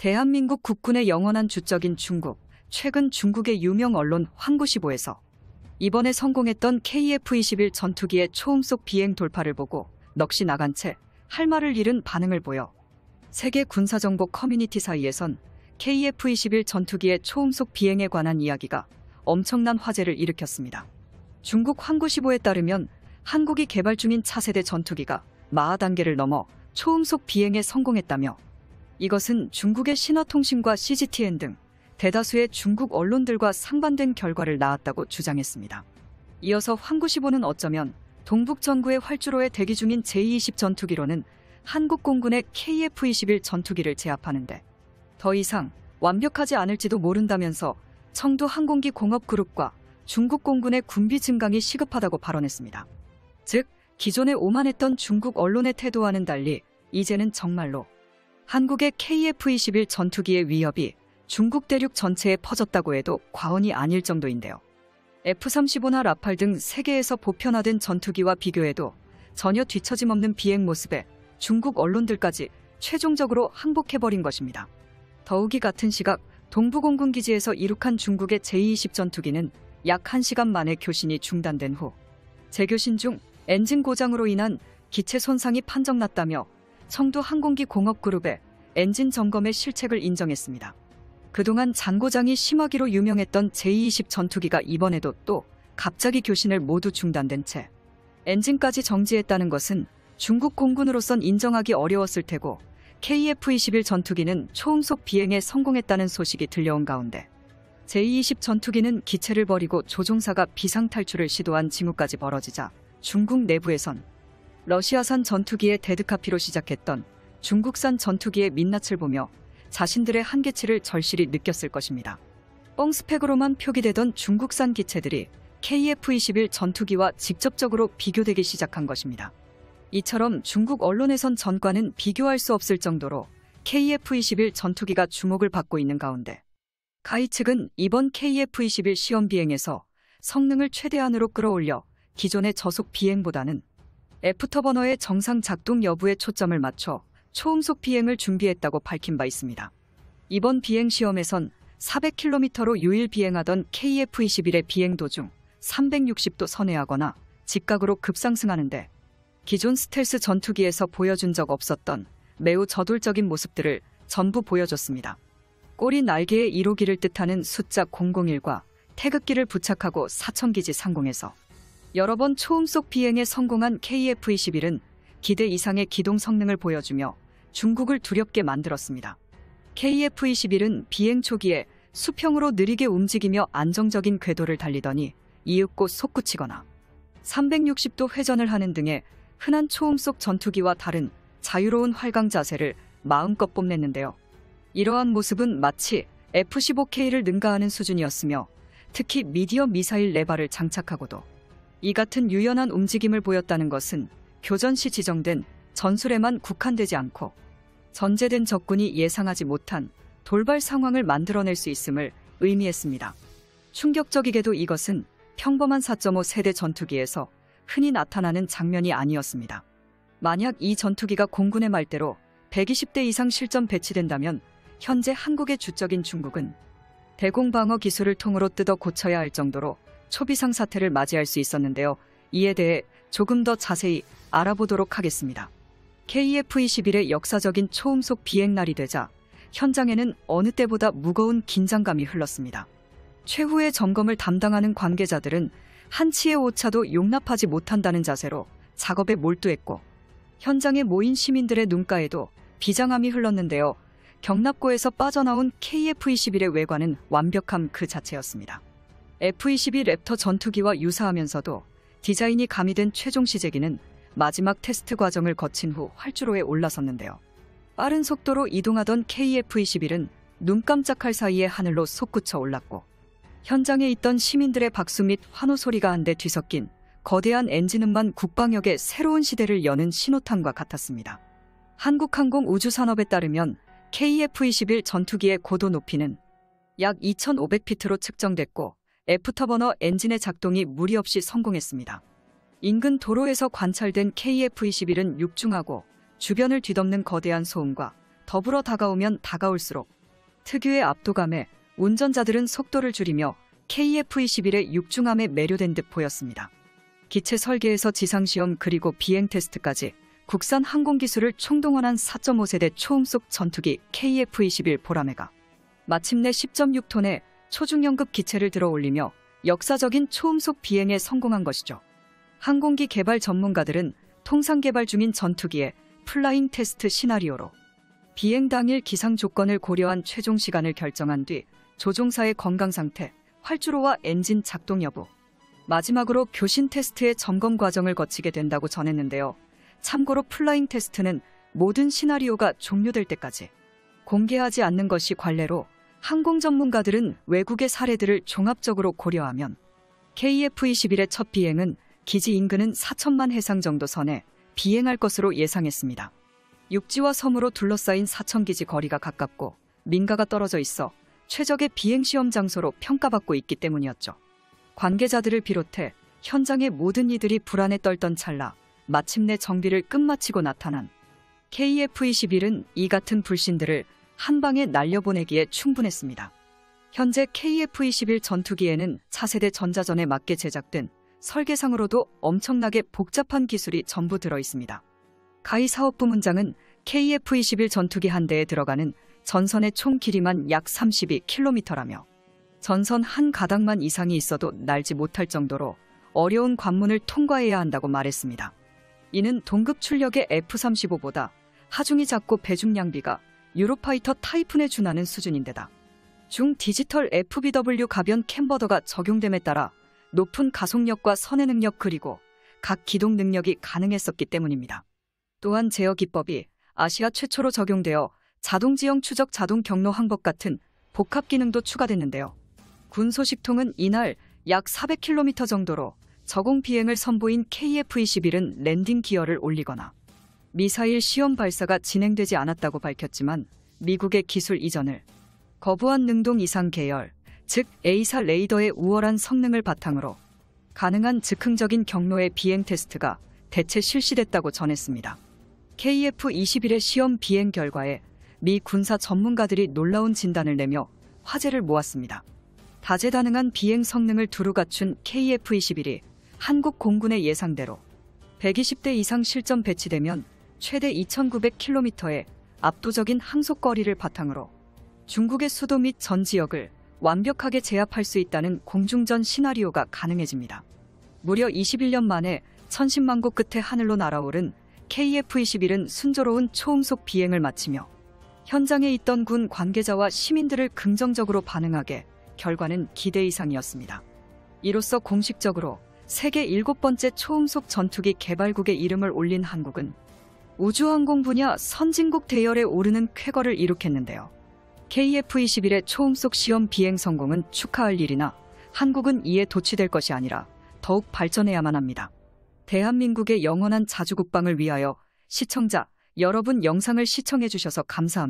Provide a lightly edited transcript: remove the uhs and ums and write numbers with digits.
대한민국 국군의 영원한 주적인 중국. 최근 중국의 유명 언론 환구시보에서 이번에 성공했던 KF-21 전투기의 초음속 비행 돌파를 보고 넋이 나간 채 할 말을 잃은 반응을 보여 세계 군사정보 커뮤니티 사이에선 KF-21 전투기의 초음속 비행에 관한 이야기가 엄청난 화제를 일으켰습니다. 중국 환구시보에 따르면 한국이 개발 중인 차세대 전투기가 마하 단계를 넘어 초음속 비행에 성공했다며 이것은 중국의 신화통신과 CGTN 등 대다수의 중국 언론들과 상반된 결과를 낳았다고 주장했습니다. 이어서 환구시보는 어쩌면 동북전구의 활주로에 대기 중인 J-20 전투기로는 한국 공군의 KF-21 전투기를 제압하는데 더 이상 완벽하지 않을지도 모른다면서 청도 항공기 공업그룹과 중국 공군의 군비 증강이 시급하다고 발언했습니다. 즉, 기존에 오만했던 중국 언론의 태도와는 달리 이제는 정말로 한국의 KF-21 전투기의 위협이 중국 대륙 전체에 퍼졌다고 해도 과언이 아닐 정도인데요. F-35나 라팔 등 세계에서 보편화된 전투기와 비교해도 전혀 뒤처짐 없는 비행 모습에 중국 언론들까지 최종적으로 항복해버린 것입니다. 더욱이 같은 시각 동부공군기지에서 이륙한 중국의 J-20 전투기는 약 1시간 만에 교신이 중단된 후 재교신 중 엔진 고장으로 인한 기체 손상이 판정났다며 청도 항공기 공업그룹의 엔진 점검의 실책을 인정했습니다. 그동안 잔고장이 심하기로 유명했던 J-20 전투기가 이번에도 또 갑자기 교신을 모두 중단된 채 엔진까지 정지했다는 것은 중국 공군으로선 인정하기 어려웠을 테고 KF-21 전투기는 초음속 비행에 성공했다는 소식이 들려온 가운데 J-20 전투기는 기체를 버리고 조종사가 비상탈출을 시도한 징후까지 벌어지자 중국 내부에선 러시아산 전투기의 데드카피로 시작했던 중국산 전투기의 민낯을 보며 자신들의 한계치를 절실히 느꼈을 것입니다. 뻥스펙으로만 표기되던 중국산 기체들이 KF-21 전투기와 직접적으로 비교되기 시작한 것입니다. 이처럼 중국 언론에선 전과는 비교할 수 없을 정도로 KF-21 전투기가 주목을 받고 있는 가운데 가히 측은 이번 KF-21 시험 비행에서 성능을 최대한으로 끌어올려 기존의 저속 비행보다는 애프터버너의 정상 작동 여부에 초점을 맞춰 초음속 비행을 준비했다고 밝힌 바 있습니다. 이번 비행 시험에선 400km로 유일 비행하던 KF-21의 비행 도중 360도 선회하거나 직각으로 급상승하는데 기존 스텔스 전투기에서 보여준 적 없었던 매우 저돌적인 모습들을 전부 보여줬습니다. 꼬리 날개의 1호기를 뜻하는 숫자 001과 태극기를 부착하고 사천기지 상공에서 여러 번 초음속 비행에 성공한 KF-21은 기대 이상의 기동 성능을 보여주며 중국을 두렵게 만들었습니다. KF-21은 비행 초기에 수평으로 느리게 움직이며 안정적인 궤도를 달리더니 이윽고 솟구치거나 360도 회전을 하는 등의 흔한 초음속 전투기와 다른 자유로운 활강 자세를 마음껏 뽐냈는데요. 이러한 모습은 마치 F-15K를 능가하는 수준이었으며 특히 미디어 미사일 4발을 장착하고도 이 같은 유연한 움직임을 보였다는 것은 교전 시 지정된 전술에만 국한되지 않고 전제된 적군이 예상하지 못한 돌발 상황을 만들어낼 수 있음을 의미했습니다. 충격적이게도 이것은 평범한 4.5 세대 전투기에서 흔히 나타나는 장면이 아니었습니다. 만약 이 전투기가 공군의 말대로 120대 이상 실전 배치된다면 현재 한국의 주적인 중국은 대공방어 기술을 통으로 뜯어 고쳐야 할 정도로 초비상 사태를 맞이할 수 있었는데요. 이에 대해 조금 더 자세히 알아보도록 하겠습니다. KF-21의 역사적인 초음속 비행날이 되자 현장에는 어느 때보다 무거운 긴장감이 흘렀습니다. 최후의 점검을 담당하는 관계자들은 한치의 오차도 용납하지 못한다는 자세로 작업에 몰두했고 현장에 모인 시민들의 눈가에도 비장함이 흘렀는데요. 경납고에서 빠져나온 KF-21의 외관은 완벽함 그 자체였습니다. F-22 랩터 전투기와 유사하면서도 디자인이 가미된 최종 시제기는 마지막 테스트 과정을 거친 후 활주로에 올라섰는데요. 빠른 속도로 이동하던 KF-21은 눈 깜짝할 사이에 하늘로 솟구쳐 올랐고 현장에 있던 시민들의 박수 및 환호 소리가 한데 뒤섞인 거대한 엔진음만 국방력의 새로운 시대를 여는 신호탄과 같았습니다. 한국항공우주산업에 따르면 KF-21 전투기의 고도 높이는 약 2,500피트로 측정됐고 애프터버너 엔진의 작동이 무리 없이 성공했습니다. 인근 도로에서 관찰된 KF-21은 육중하고 주변을 뒤덮는 거대한 소음과 더불어 다가오면 다가올수록 특유의 압도감에 운전자들은 속도를 줄이며 KF-21의 육중함에 매료된 듯 보였습니다. 기체 설계에서 지상시험 그리고 비행 테스트까지 국산 항공기술을 총동원한 4.5세대 초음속 전투기 KF-21 보라매가 마침내 10.6톤의 초중형급 기체를 들어 올리며 역사적인 초음속 비행에 성공한 것이죠. 항공기 개발 전문가들은 통상 개발 중인 전투기의 플라잉 테스트 시나리오로 비행 당일 기상 조건을 고려한 최종 시간을 결정한 뒤 조종사의 건강 상태, 활주로와 엔진 작동 여부, 마지막으로 교신 테스트의 점검 과정을 거치게 된다고 전했는데요. 참고로 플라잉 테스트는 모든 시나리오가 종료될 때까지 공개하지 않는 것이 관례로 항공 전문가들은 외국의 사례들을 종합적으로 고려하면 KF-21의 첫 비행은 기지 인근은 4천만 해상 정도 선에 비행할 것으로 예상했습니다. 육지와 섬으로 둘러싸인 사천기지 거리가 가깝고 민가가 떨어져 있어 최적의 비행시험 장소로 평가받고 있기 때문이었죠. 관계자들을 비롯해 현장의 모든 이들이 불안에 떨던 찰나 마침내 정비를 끝마치고 나타난 KF-21은 이 같은 불신들을 한 방에 날려보내기에 충분했습니다. 현재 KF-21 전투기에는 차세대 전자전에 맞게 제작된 설계상으로도 엄청나게 복잡한 기술이 전부 들어있습니다. 가히 사업부 문장은 KF-21 전투기 한 대에 들어가는 전선의 총 길이만 약 32km라며 전선 한 가닥만 이상이 있어도 날지 못할 정도로 어려운 관문을 통과해야 한다고 말했습니다. 이는 동급 출력의 F-35보다 하중이 작고 배중 량비가 유로파이터 타이푼에 준하는 수준인데다 중 디지털 FBW 가변 캠버더가 적용됨에 따라 높은 가속력과 선회 능력 그리고 각 기동 능력이 가능했었기 때문입니다. 또한 제어 기법이 아시아 최초로 적용되어 자동 지형 추적 자동 경로 항법 같은 복합 기능도 추가됐는데요. 군 소식통은 이날 약 400km 정도로 저공 비행을 선보인 KF-21은 랜딩 기어를 올리거나 미사일 시험 발사가 진행되지 않았다고 밝혔지만 미국의 기술 이전을 거부한 능동 이상 계열, 즉 A사 레이더의 우월한 성능을 바탕으로 가능한 즉흥적인 경로의 비행 테스트가 대체 실시됐다고 전했습니다. KF-21의 시험 비행 결과에 미 군사 전문가들이 놀라운 진단을 내며 화제를 모았습니다. 다재다능한 비행 성능을 두루 갖춘 KF-21이 한국 공군의 예상대로 120대 이상 실전 배치되면 최대 2,900km의 압도적인 항속거리를 바탕으로 중국의 수도 및 전 지역을 완벽하게 제압할 수 있다는 공중전 시나리오가 가능해집니다. 무려 21년 만에 천신만고 끝에 하늘로 날아오른 KF-21은 순조로운 초음속 비행을 마치며 현장에 있던 군 관계자와 시민들을 긍정적으로 반응하게 결과는 기대 이상이었습니다. 이로써 공식적으로 세계 7번째 초음속 전투기 개발국의 이름을 올린 한국은 우주항공 분야 선진국 대열에 오르는 쾌거를 이룩했는데요. KF-21의 초음속 시험 비행 성공은 축하할 일이나 한국은 이에 도취될 것이 아니라 더욱 발전해야만 합니다. 대한민국의 영원한 자주국방을 위하여 시청자 여러분 영상을 시청해 주셔서 감사합니다.